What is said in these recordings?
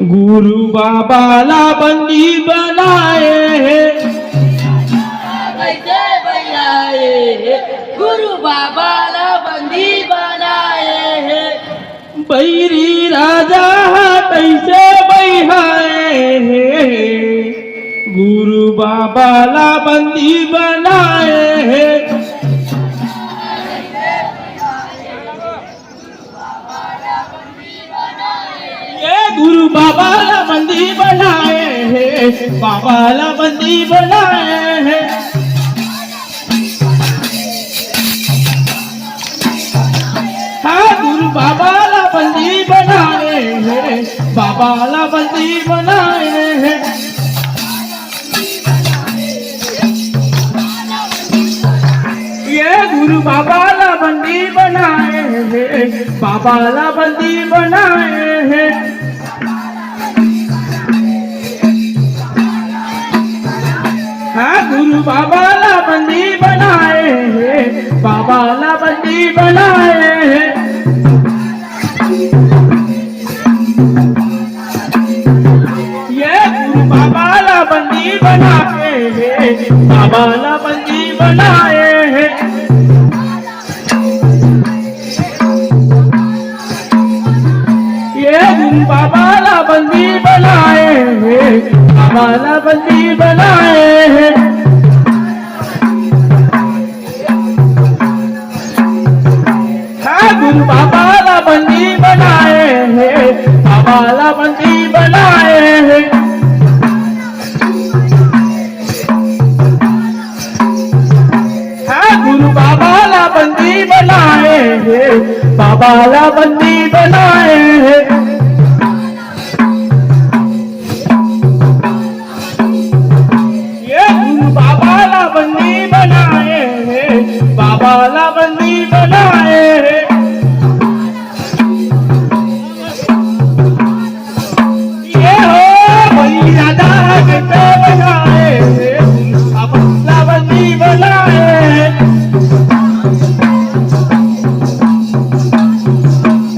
गुरु बाबाला बंदी बनाए हैं, कैसे बनाए हैं? गुरु बाबाला बंदी बनाए हैं। बैरी राजा कैसे बैठाए हैं, गुरु बाबाला बंदी बनाए हैं। ये गुरु बाबाला बंदी बनाए हैं, बाबाला बंदी बनाए हैं। हाँ गुरु बाबाला बंदी बनाए हैं, बाबाला बंदी बनाए हैं। ये गुरु बाबाला बंदी बनाए हैं, बाबाला बंदी बनाए हैं। हाँ गुरु बाबाला बंदी बनाए हैं, बाबाला बंदी बनाए हैं। ये गुरु बाबाला बंदी बनाए हैं, बाबाला बंदी बनाए हैं। ये गुरु बाबाला बंदी बनाए हैं, बाबाला बंदी बनाए हैं। हाँ गुरु बाबाला बंदी बनाए हैं, बाबाला बंदी बनाए हैं। हाँ गुरु बाबाला बंदी बनाए हैं, बाबाला बंदी बनाए हैं। ये गुरु बाबाला बंदी बनाए हैं, बाबाला बंदी बनाए हैं। ये हो बड़ी राजा कैसे बनाए हैं, बाबाला बंदी बनाए हैं।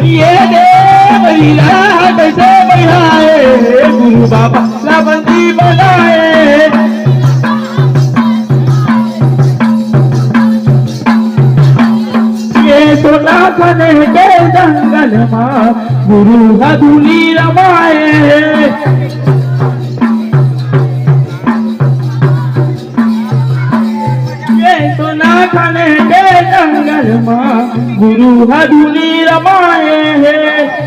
ये देव लीला कैसे बनाए हैं, गुरु बाबाला बंदी बनाए हैं। ये सोना खने के जंगल माँ गुरु हदुली रमाए हैं। ये सोना खने के जंगल माँ गुरु हदुली रमाए हैं।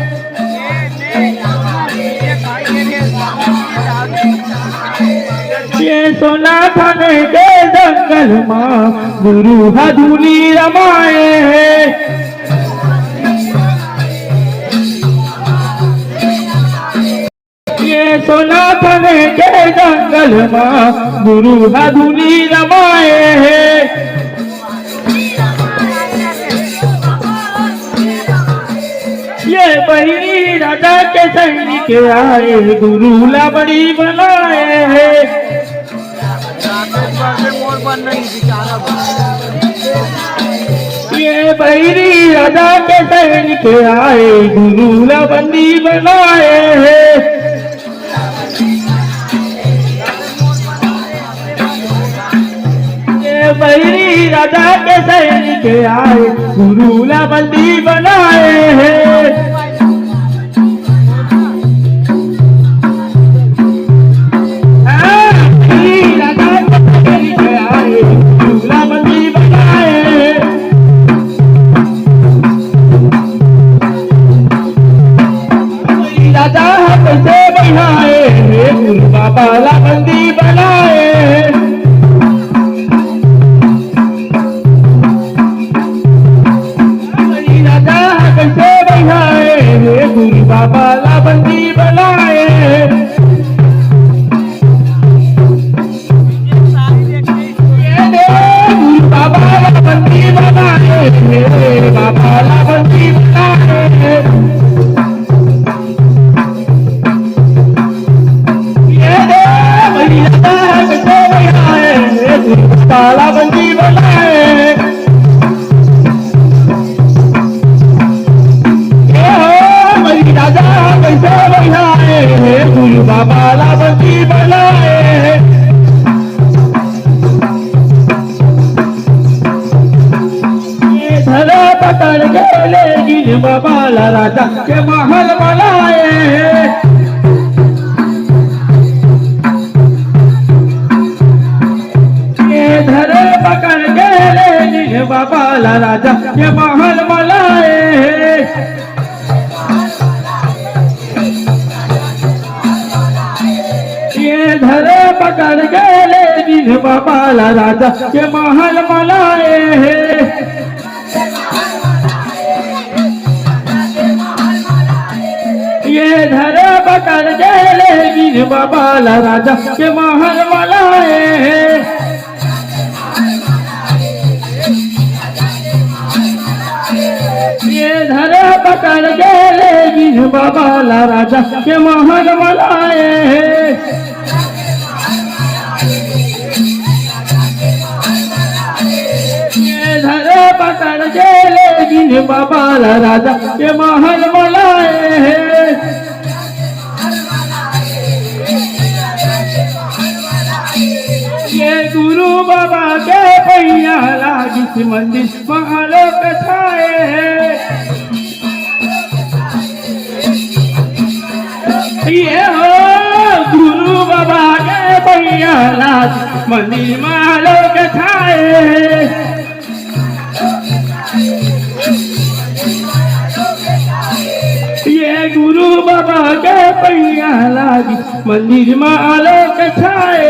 ये सोना खने के जंगल माँ गुरु हदुली रमाए हैं। ये सोना खने के जंगल माँ गुरु हदुली रमाए हैं। ये बहिरी राजा के सैनिक आए, गुरुला बड़ी बनाए हैं। ये बहिरी राजा के सैनिक आए, गुरुला बंदी बनाए हैं। ये बहिरी राजा के सैनिक आए, गुरुला बंदी बनाए हैं। राजा कैसे बनाए हैं, गुरु बाबाला बंदी बनाए हैं। राजा कैसे बनाए हैं, गुरु बाबाला बंदी बनाए हैं। गुरु बाबाला बंदी बनाए हैं, बाबाला बंदी बनाए हैं। बाबाला बंदी बनाए हैं। ये हो बड़ी राजा कैसे गेले गिन बाबाला राजा के महल बनाए ये धरे पकड़ गेले गिन बाबाला राजा के महल बनाए ये धरे पकड़ गेले गिन बाबाला राजा के महल बनाए ये धरे पकड़ गेले गिन बाबाला राजा के महल बनाए ये धरे पकड़ गेले गिन बाबाला राजा के महल बनाए ये धरे पकड़ गेले गिन बाबाला राजा के महल बनाए ये गुरु बाबा के पैया लागी मंदिर महालोक छाए ये हो गुरु बाबा के पैया लागी मंदिर महालोक छाए ये गुरु बाबा के पैया लागी मंदिर महालोक छाए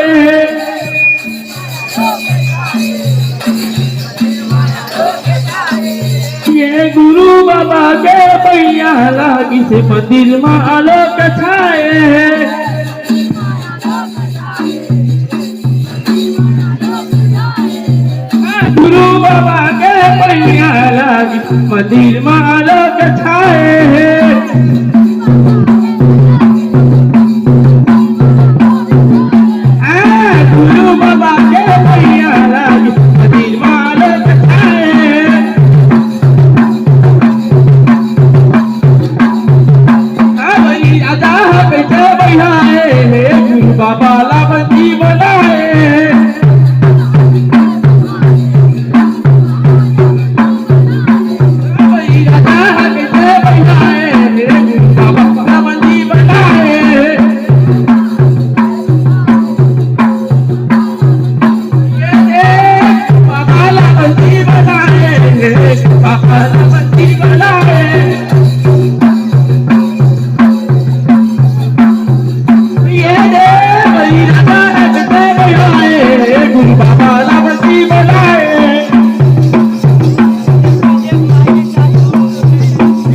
ये गुरु बाबा के पैया लागी से मंदिर में आलोक छाए गुरु बाबा के पैया लागी मंदिर में आलोक छाए गुरु बाबा के पैया लागी मंदिर में आलोक छाए बाबा ला बंदी बनाए बाबा ला बंदी बनाए बाबा ला बंदी बनाए बाबा ला बंदी बनाए गुरु बाबा ला बंदी बनाए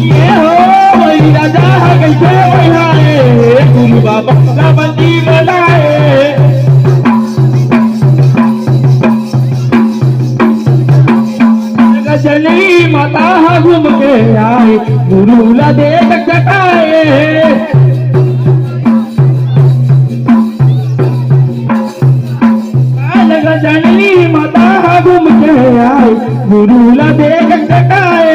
ये हो वही राजा कैसे बनाए गुरु बाबा ला बंदी बनाए गजनी माता घूम के आए गुरु ला देख चटाए जननी माता घूम के आए गुरु ला देख चटाए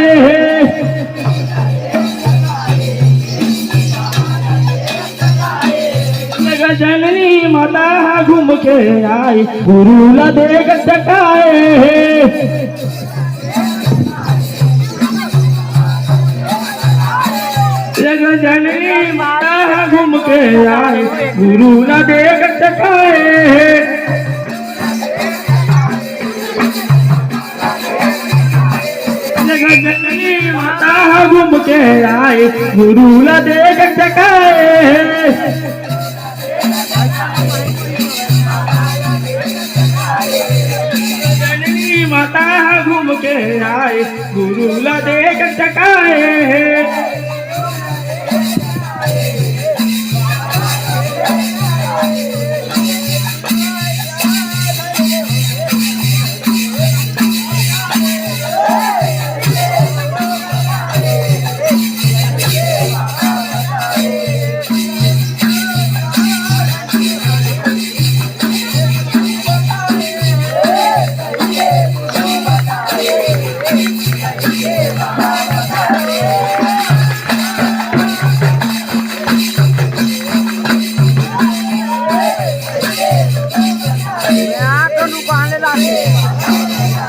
जननी माता घूम के आए गुरु ला देख चटाए जननी माता घूम के आए गुरु ला देख चटाए जननी माता घूम के आए गुरु ला देख चटाए जननी माता घूम के आए गुरु ला देख चटाए तो नु बांधले लागे